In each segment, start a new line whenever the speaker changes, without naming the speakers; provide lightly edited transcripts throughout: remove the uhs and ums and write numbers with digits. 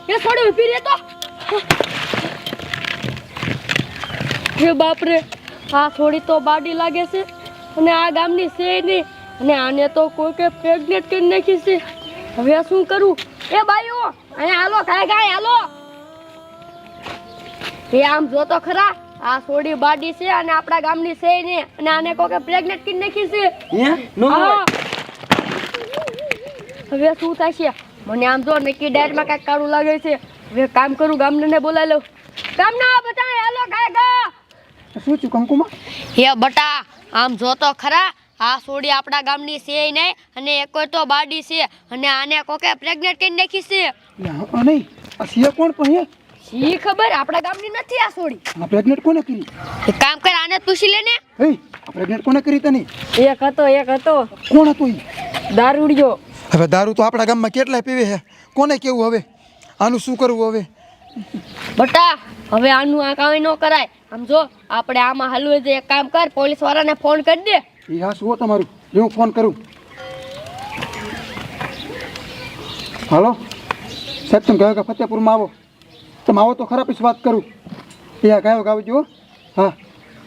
એ છોડી ઊભી રહે તો હે બાપ રે આ થોડી તો બાડી લાગે છે અને આ ગામની છે નહીં અને આને તો કોઈ કે પ્રેગ્નેટ કરી નાખી છે હવે શું કરું એ બાઈઓ અહીંયા હાલો ગાય હાલો એ આમ જો તો ખરા આ છોડી બાડી છે અને આપણા ગામની છે નહીં અને આને કોઈ કે પ્રેગ્નેટ કરી નાખી છે હવે શું થશે મને આમ જો નક્કી ડાયરમાં કાંઈક કાળું લાગે છે હવે કામ કરું ગામને બોલાવી લઉં ગામના બધા હાલો ગાય
શું છું કંકુમાં
હે બટા આમ જો તો ખરા આ છોડી આપણા ગામની છે નહીં અને એક તો બાડી છે અને આને કોકે પ્રેગ્નેટ કરી નાખી છે
નહીં આ સિયા કોણ પણ
શી ખબર આપણા ગામની નથી આ છોડી
આ પ્રેગ્નેટ કોને કરી
એક કામ કર આને પૂછી લે ને
એ આ પ્રેગ્નેટ કોને કરી તને
એક હતો
કોણ હતો ઈ
દારૂડિયો
હવે દારૂ તો આપણા ગામમાં કેટલાય પીવે છે કોને કેવું હવે આનું શું કરવું હવે
બટા હવે આનું આ કાંઈ ન કરાય આમ જો આપણે આમાં હાલવું છે એક કામ કર પોલીસ વાળાને ફોન કરી દે
એ હા શું તમારું હું ફોન કરું હાલો સાહેબ તમે કહો કે ફતેપુરમાં આવો તમે આવો તો ખરા પછી વાત કરું એ હા ગાયો ગાવ જુઓ હા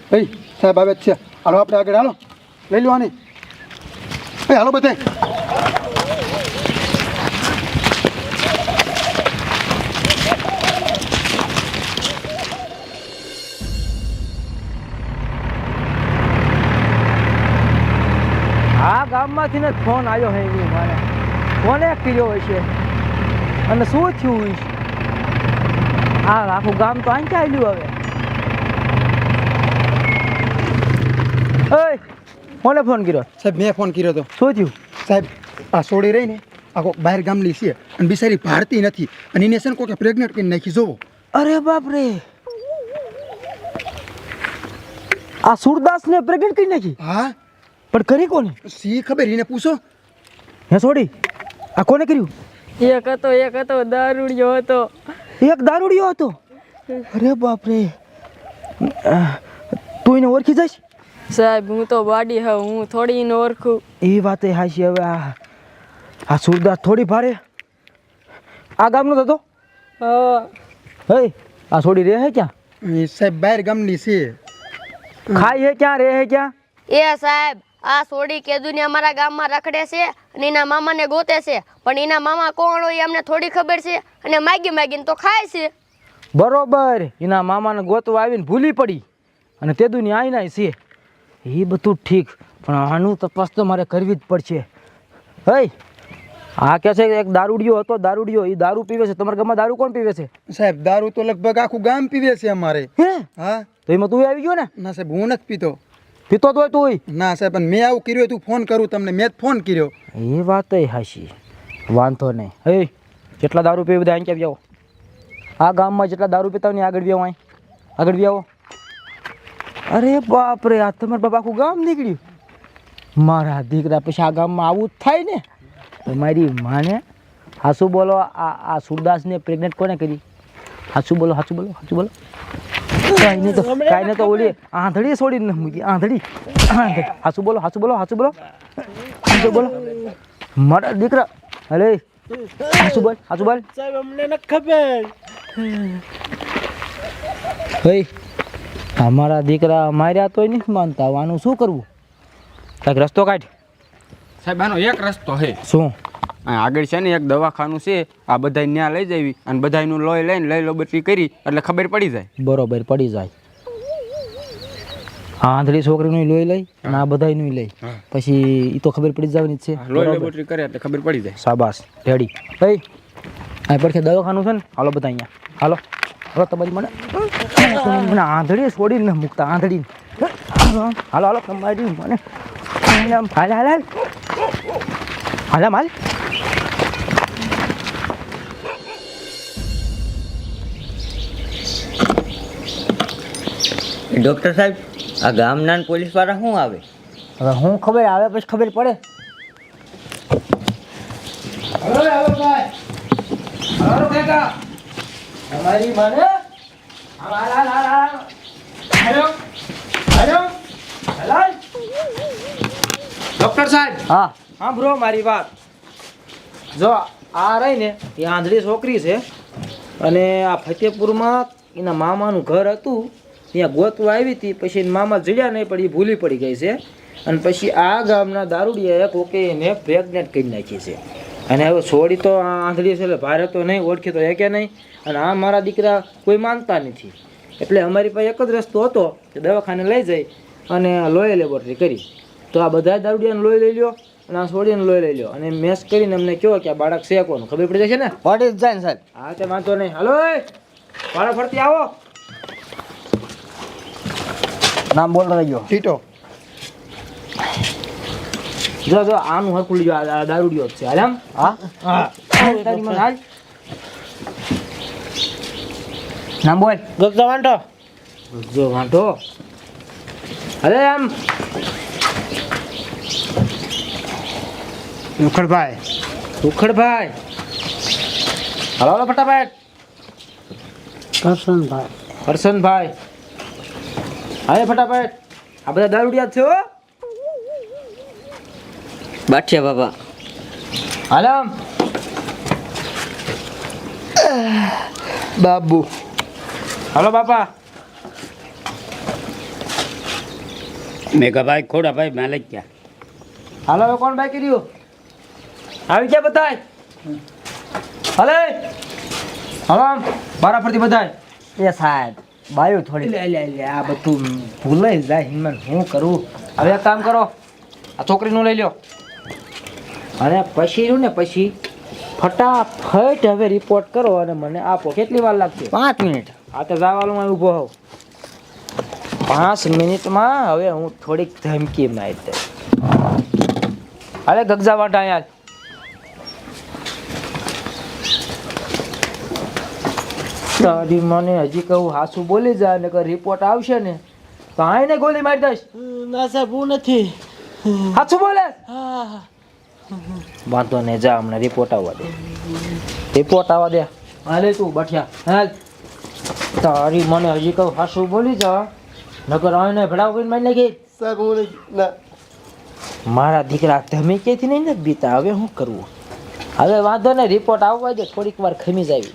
ભાઈ સાહેબ આવે જ છે હાલો આપણે આગળ હાલો લઈ લો આની એ હાલો બધે
આ ગામમાંથી ને ફોન આવ્યો હે એની મારે કોને કર્યો હશે અને શું થયું હશે આ આખું ગામ તો આંચા આવ્યું હવે ઓય કોને ફોન કર્યો
સાહેબ મેં ફોન કર્યો હતો
શું થયું
સાહેબ આ છોડી રહી ને આખો બહાર ગામની છે અને બિચારી ભારતી નથી અને એને છે ને કોઈ પ્રેગ્નેટ કરીને નાખી જોવો
અરે બાપ રે આ સુરદાસને પ્રેગ્નેટ કરી નાખી
હા
પણ કરી કોને
સી ખબર એને પૂછો
હે છોડી આ કોને કર્યું
એક હતો દારૂડિયો હતો
એક દારૂડિયો હતો અરે બાપ રે તું એને ઓળખી જઈશ
સાહેબ હું તો બાડી હા હું થોડી ન ઓળખું
એ વાતે હાશી હવે આ સુરદાસ થોડી ભારે આ ગામનો હતો હે આ છોડી રહે હે ક્યાં
એ સાહેબ બહાર ગામની છે
ખાઈ હે ક્યાં રહે હે ક્યાં
એ સાહેબ આ છોડી કેદુની અમારા ગામમાં રખડે છે અને એના મામાને ગોતે છે પણ એના મામા કોણ હોય અમને થોડી ખબર છે અને માગીને તો ખાય છે
બરોબર એના મામાને ગોતવા આવીને ભૂલી પડી અને તેદુની આઈના છે એ બધું ઠીક પણ આનું તપાસ તો મારે કરવી જ પડશે હે આ કહે છે એક દારૂડિયો હતો દારૂડિયો એ દારૂ પીવે છે તમારા ગામમાં દારૂ કોણ પીવે છે
સાહેબ દારૂ તો લગભગ આખું ગામ પીવે છે અમારે
હે
હા
તો એમાં તું આવી ગયો ને
ના સાહેબ હું નથી પીતો
પીતો તો હોય તું
ના સાહેબ પણ મેં આવું કર્યું તું ફોન કરું તમને મેં જ ફોન કર્યો
એ વાત હાશી વાંધો નહીં હે જેટલા દારૂ પીવે બધા અહીં ક્યાં આવો આ ગામમાં જેટલા દારૂ પીતા હોય ને આગળ બી આવો અહીં આગળ બી આવો અરે બાપ રે આ તમારા બાપા આખું ગામ નીકળ્યું મારા દીકરા પછી આ ગામમાં આવું જ થાય ને તમારી માને હાસુ બોલો આ સુરદાસને પ્રેગ્નેટ કોને કરી હાસુ બોલો કાંઈ નહીં તો ઓલી આંધળી છોડી ન મૂકી આંધળી હાસુ બોલો મારા દીકરા અરે હાસુ બોલ
સાહેબ અમને ન ખબર
હે અમારા દીકરા માર્યા તોય નથી માનતા આનું શું કરવું કાંઈક રસ્તો કાઢ
સાહેબ આનો એક રસ્તો છે
શું
આગળ છે ને એક દવાખાનું છે આ બધા ત્યાં લઈ જવી અને બધાનું લોહી લઈને લઈ લો બટરી કરી એટલે ખબર પડી જાય
બરોબર પડી જાય આ આંધળી છોકરીનું લોહી લઈ અને આ બધાનું લઈ પછી એ તો ખબર પડી જવાની જ છે
લોહી લેબોરેટરી કરે એટલે ખબર પડી જાય
શાબાશ રેડી હે આ પડખે દવાખાનું છે ને હાલો બધા અહીંયા હાલો હવે તમારી મને આંધળી છોડી ને મૂકતા આંધળી હાલો તમારી મને હાલ
ડૉક્ટર સાહેબ આ ગામના પોલીસ વાળા શું આવે
હવે હું ખબર આવે પછી ખબર પડે તમારી મને
ડોક્ટર સાહેબ
હા
સાંભળો મારી વાત
જો આ રહી ને એ આંધળી છોકરી છે અને આ ફતેપુરમાં એના મામાનું ઘર હતું ત્યાં ગોતવા આવી હતી. પછી એના મામા જડ્યા નહીં પણ એ ભૂલી પડી ગઈ છે. અને પછી આ ગામના દારૂડિયાએ કોકે એને પ્રેગ્નેન્ટ કરી નાખી છે. અને હવે છોડી તો આ આંધળી છે એટલે ભારે તો નહીં, ઓળખી તો કે નહીં. અને આ મારા દીકરા કોઈ માનતા નથી. એટલે અમારી પાસે એક જ રસ્તો હતો કે દવાખાને લઈ જઈ અને લોહી લેબોરેટરી કરી. તો આ બધા દારૂડિયાને લોહી લઈ લ્યો અને આ છોડીને લોહી લઈ લ્યો અને મેસ કરીને અમને કહો કે આ બાળક છે કોનું, ખબર પડી જશે ને?
વોટ ઇઝ જાઈન સાહેબ?
હા તે વાંધો નહીં. હાલો એ બાળક ફરતી આવો.
નામ બોલ રહ્યો.
ટીટો.
જો જો આનું હરખું લીજો, આ દારૂડિયો જ છે. હાલ આમ.
હા
હા તારી મને હાલ.
નામ બોલ.
ગગજા વાંટો.
જો વાંધો. અરે આમ
મુખડભાઈ.
સુખડભાઈ. હાલો હાલો ફટાફટ.
કરશનભાઈ.
હર્ષનભાઈ. હા ફટાફટ. આ બધા દારૂડિયા જ છે હો.
બાઠિયા બાબા.
હાલ આમ.
બાબુ.
હાલો બાપા.
મેઘાભાઈ ખોડાભાઈ માલિક્યા.
હાલો હવે કોણ બાકી રહ્યું? આવી ગયા બધાય? હાલે હાલો આમ બારા ફરતી બધાય.
એ સાહેબ બાયું થોડી.
લે લે લે આ બધું ભૂલાઈ જાય હિંમત હું કરું. હવે એક કામ કરો, આ છોકરીનું લઈ લ્યો અને પછી રહ્યું ને પછી ફટાફટ હવે રિપોર્ટ કરો અને મને આપો. કેટલી વાર લાગશે?
5 મિનિટ.
આ તો જવાનું ઊભો હોઉં 5 મિનિટમાં. હવે હું થોડીક ધમકી મારી દઈશ. અરે ગગજા વાટા યાર. તારી મને હજી કહું હાસુ બોલી જાય ને રિપોર્ટ આવશે ને તો આઈને ગોલી મારી દઈશ.
ના સાહેબ હું નથી.
હાસુ બોલે.
હા.
વાંધો નહીં, જા હમણાં રિપોર્ટ આવવા દે. રિપોર્ટ આવવા દે. હાલે તું બઠિયા હાલ. તારી મને હજી કહું હાસુ બોલી જા નકર આઈને ભડાવ કરીને મારી નાખી.
સાહેબ હું નહીં. ના.
મારા દીકરા તમે ક્યાંથી નહીં ને બીતા. હવે શું કરવું? હવે વાંધો ને રિપોર્ટ આવવા દે. થોડીક વાર ખમી જાય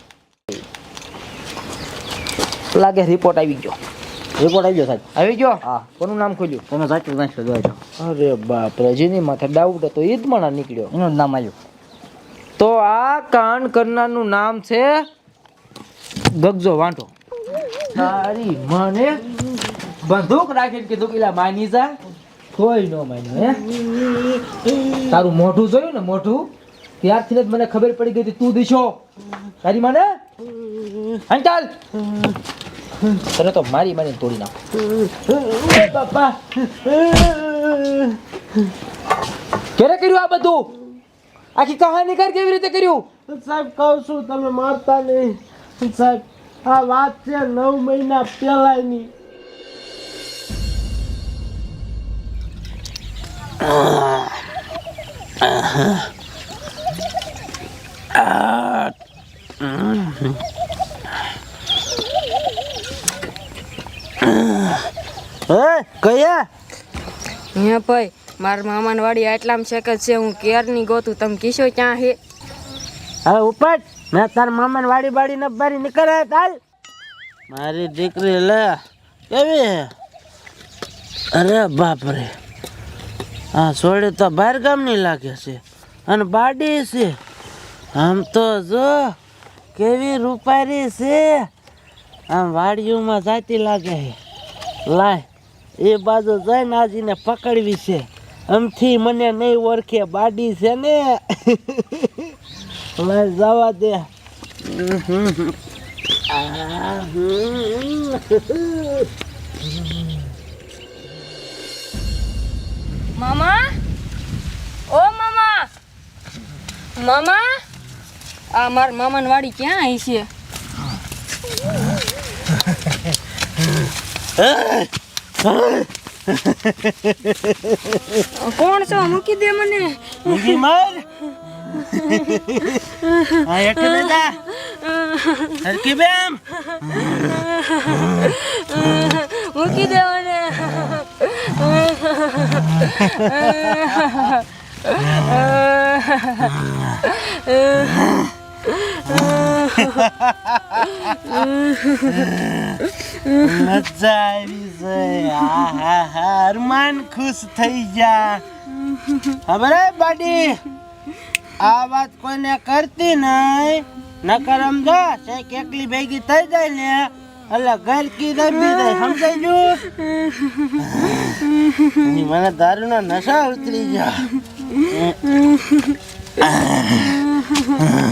લાગે. રિપોર્ટ આવી ગયો.
રિપોર્ટ આવી ગયો સાહેબ.
આવી ગયો.
હા.
કોનું નામ ખોલ્યું?
તમે સાચું વાંચો જોજો.
અરે બાપ રે, જેની માથે ડાઉટ હતો ઈ જ મને નીકળ્યો.
એનું જ નામ આવ્યું.
તો આ કાંડ કરનારનું નામ છે ગગજો વાંટો. તારી મને બંદૂક રાખીને કીધું કે લા માની જા. કોઈ ન માન્યું. હે તારું મોઢું જોયું ને મોઢું ત્યારથી જ મને ખબર પડી ગઈ હતી તું દીશો. તારી મને અંચાલ તને તો મારી મારીને તોડી નાખ. બાપા ક્યારે કર્યું આ બધું? આખી કહાની કર કેવી રીતે કર્યું?
સાહેબ કહું છું તમે મારતા નહીં. સાહેબ આ વાત છે 9 મહિના પહેલાની.
કયા હે ભાઈ મારા મામાની વાડી આટલામાં છે કે છે હું કેરની ગોતું તમે કીશો ક્યાં હે
હવે ઉપર મેં તાર મામાની વાડી બાડી ન બારી નીકળે તાલ. મારી દીકરી લે કેવી હે? અરે બાપ રે, આ છોડી તો બહાર ગામની લાગે છે અને બાડી છે. આમ તો જો કેવી રૂપારી છે. આમ વાડીઓમાં જાતી લાગે છે. લાય એ બાજુ જઈને આજીને પકડવી છે. આમથી મને નહીં ઓળખે, બાડી છે ને. લાય જવા દે.
મામા ઓ મામા મામા આ મારા મામાની વાડી ક્યાં આવી છે? કોણ છો? મૂકી દે મને.
મૂકી માર. આ હેઠે બેઠા હરકી બેમ.
મૂકી દે મને.
મજા આવી છે આહા અરમાન ખુશ થઈ ગયા ખબર હે બાડી આ વાત કોઈને કરતી નહીં નકર સમજો છે એકલી ભેગી થઈ જાય ને એટલે ઘર કી દબી જાય સમજાઈ ગયું મને દારૂના નશા ઉતરી ગયા